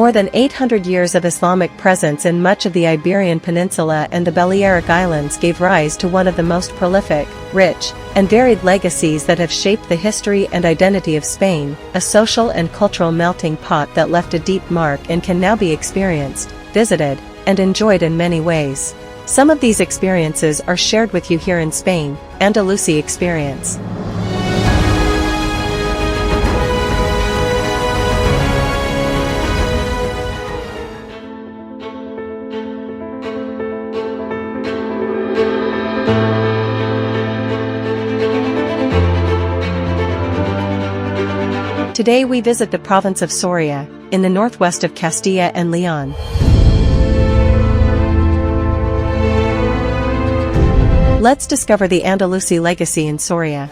more than 800 years of Islamic presence in much of the Iberian Peninsula and the Balearic Islands gave rise to one of the most prolific, rich, and varied legacies that have shaped the history and identity of Spain, a social and cultural melting pot that left a deep mark and can now be experienced, visited, and enjoyed in many ways. Some of these experiences are shared with you here in Spain, Andalusí Experience. Today we visit the province of Soria, in the northwest of Castilla and León. Let's discover the Andalusi legacy in Soria.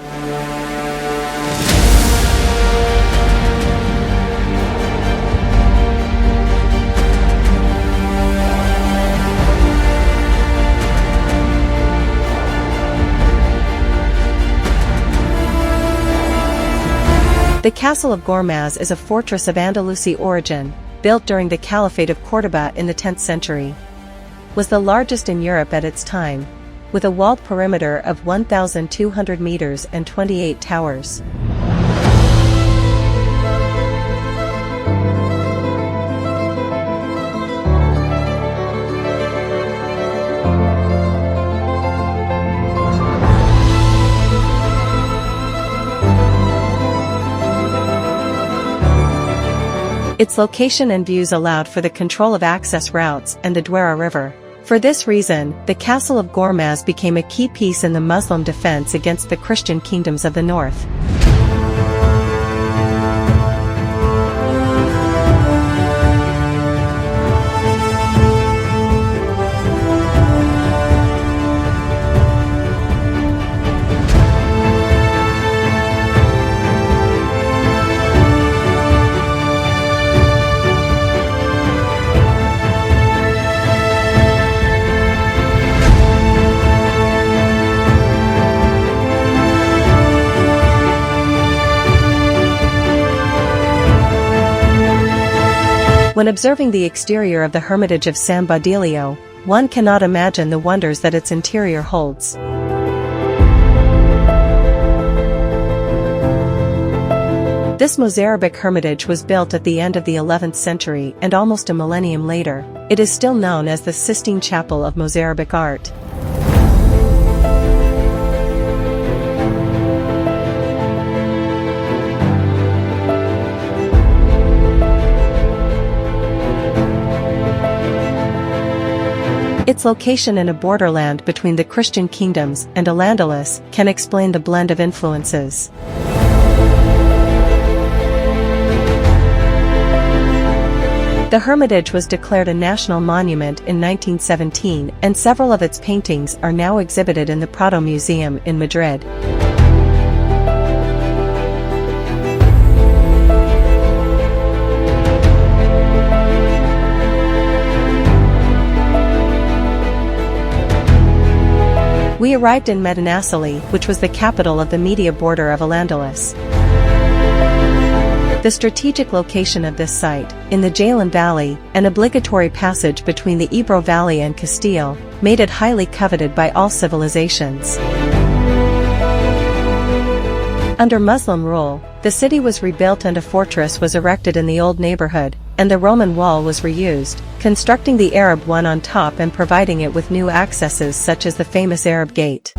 The Castle of Gormaz is a fortress of Andalusi origin, built during the Caliphate of Córdoba in the 10th century. Was the largest in Europe at its time, with a walled perimeter of 1,200 meters and 28 towers. Its location and views allowed for the control of access routes and the Duero River. For this reason, the Castle of Gormaz became a key piece in the Muslim defense against the Christian kingdoms of the north. When observing the exterior of the Hermitage of San Basilio, one cannot imagine the wonders that its interior holds. This Mozarabic hermitage was built at the end of the 11th century and almost a millennium later, it is still known as the Sistine Chapel of Mozarabic art. Its location in a borderland between the Christian kingdoms and Al-Andalus can explain the blend of influences. The Hermitage was declared a national monument in 1917, and several of its paintings are now exhibited in the Prado Museum in Madrid. We arrived in Medinaceli, which was the capital of the Media border of Al-Andalus. The strategic location of this site, in the Jalan Valley, an obligatory passage between the Ebro Valley and Castile, made it highly coveted by all civilizations. Under Muslim rule, the city was rebuilt and a fortress was erected in the old neighborhood, and the Roman wall was reused, constructing the Arab one on top and providing it with new accesses such as the famous Arab Gate.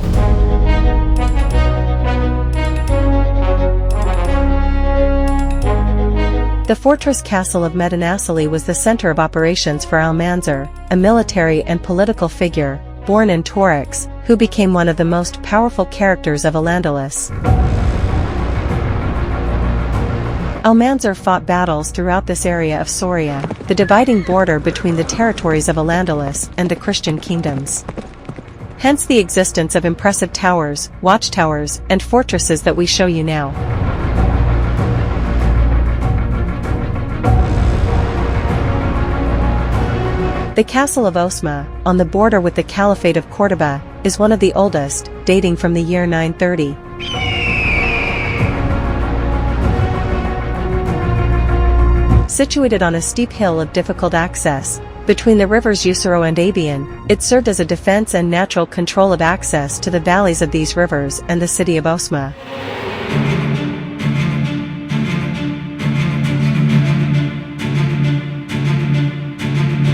The fortress castle of Medinaceli was the center of operations for Almanzor, a military and political figure, born in Torix, who became one of the most powerful characters of Al-Andalus. Almanzor fought battles throughout this area of Soria, the dividing border between the territories of Al-Andalus and the Christian kingdoms. Hence the existence of impressive towers, watchtowers, and fortresses that we show you now. The Castle of Osma, on the border with the Caliphate of Córdoba, is one of the oldest, dating from the year 930. Situated on a steep hill of difficult access, between the rivers Usero and Abian, it served as a defense and natural control of access to the valleys of these rivers and the city of Osma.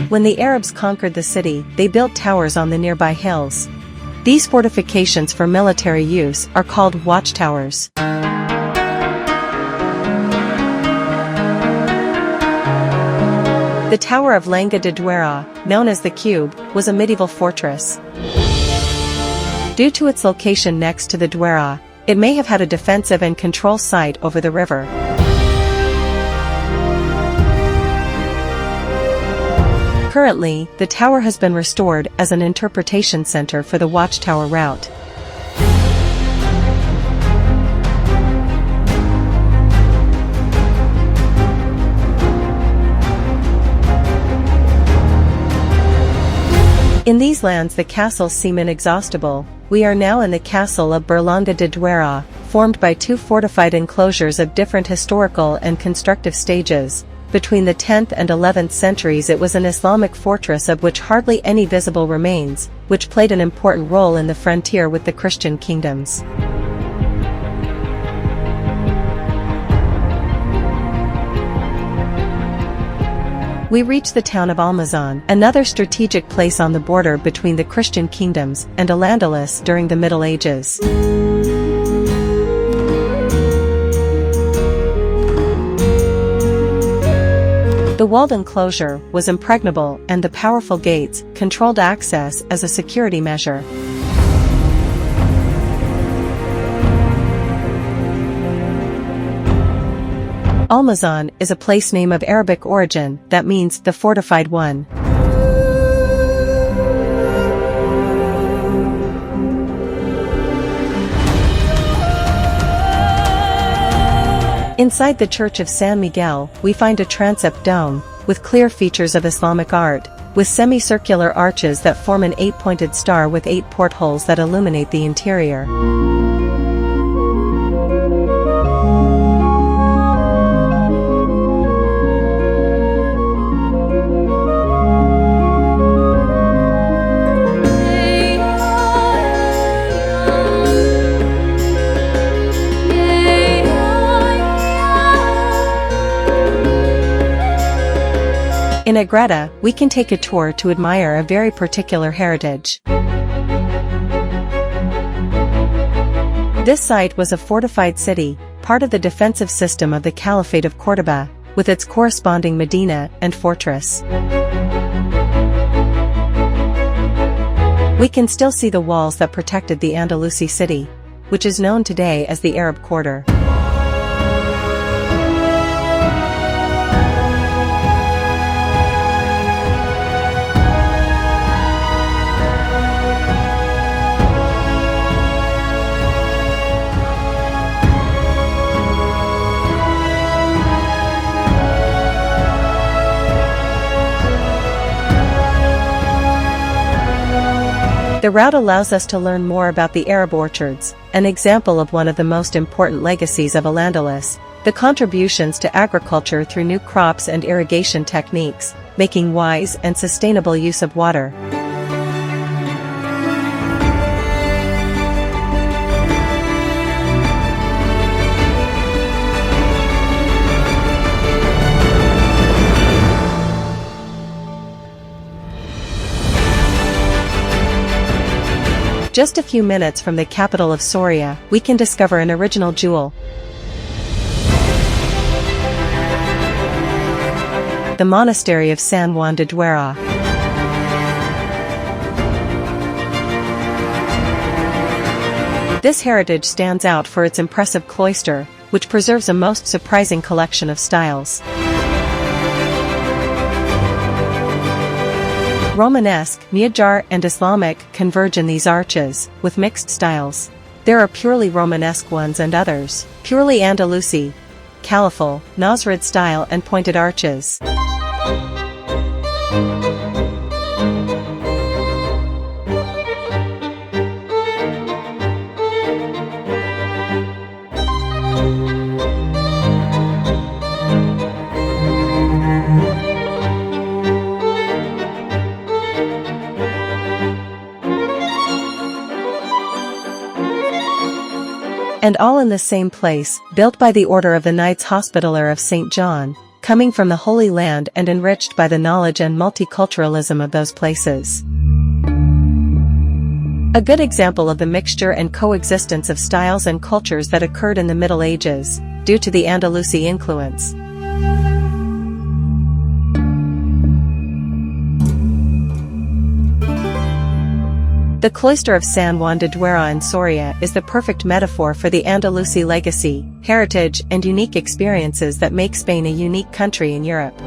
When the Arabs conquered the city, they built towers on the nearby hills. These fortifications for military use are called watchtowers. The Tower of Langa de Duero, known as the Cube, was a medieval fortress. Due to its location next to the Duero, it may have had a defensive and control site over the river. Currently, the tower has been restored as an interpretation center for the watchtower route. In these lands the castles seem inexhaustible. We are now in the castle of Berlanga de Duero, formed by two fortified enclosures of different historical and constructive stages. Between the 10th and 11th centuries it was an Islamic fortress of which hardly any visible remains, which played an important role in the frontier with the Christian kingdoms. We reach the town of Almazan, another strategic place on the border between the Christian kingdoms and Al-Andalus during the Middle Ages. The walled enclosure was impregnable and the powerful gates controlled access as a security measure. Almazan is a place name of Arabic origin that means the fortified one. Inside the Church of San Miguel, we find a transept dome, with clear features of Islamic art, with semicircular arches that form an 8-pointed star with 8 portholes that illuminate the interior. In Agreda, we can take a tour to admire a very particular heritage. This site was a fortified city, part of the defensive system of the Caliphate of Córdoba, with its corresponding medina and fortress. We can still see the walls that protected the Andalusi city, which is known today as the Arab Quarter. The route allows us to learn more about the Arab orchards, an example of one of the most important legacies of Al-Andalus, the contributions to agriculture through new crops and irrigation techniques, making wise and sustainable use of water. Just a few minutes from the capital of Soria, we can discover an original jewel. The monastery of San Juan de Duero. This heritage stands out for its impressive cloister, which preserves a most surprising collection of styles. Romanesque, Mudejar and Islamic converge in these arches, with mixed styles. There are purely Romanesque ones and others, purely Andalusi, caliphal, Nasrid style and pointed arches. And all in the same place, built by the order of the Knights Hospitaller of St. John, coming from the Holy Land and enriched by the knowledge and multiculturalism of those places. A good example of the mixture and coexistence of styles and cultures that occurred in the Middle Ages, due to the Andalusi influence. The cloister of San Juan de Duero in Soria is the perfect metaphor for the Andalusi legacy, heritage and unique experiences that make Spain a unique country in Europe.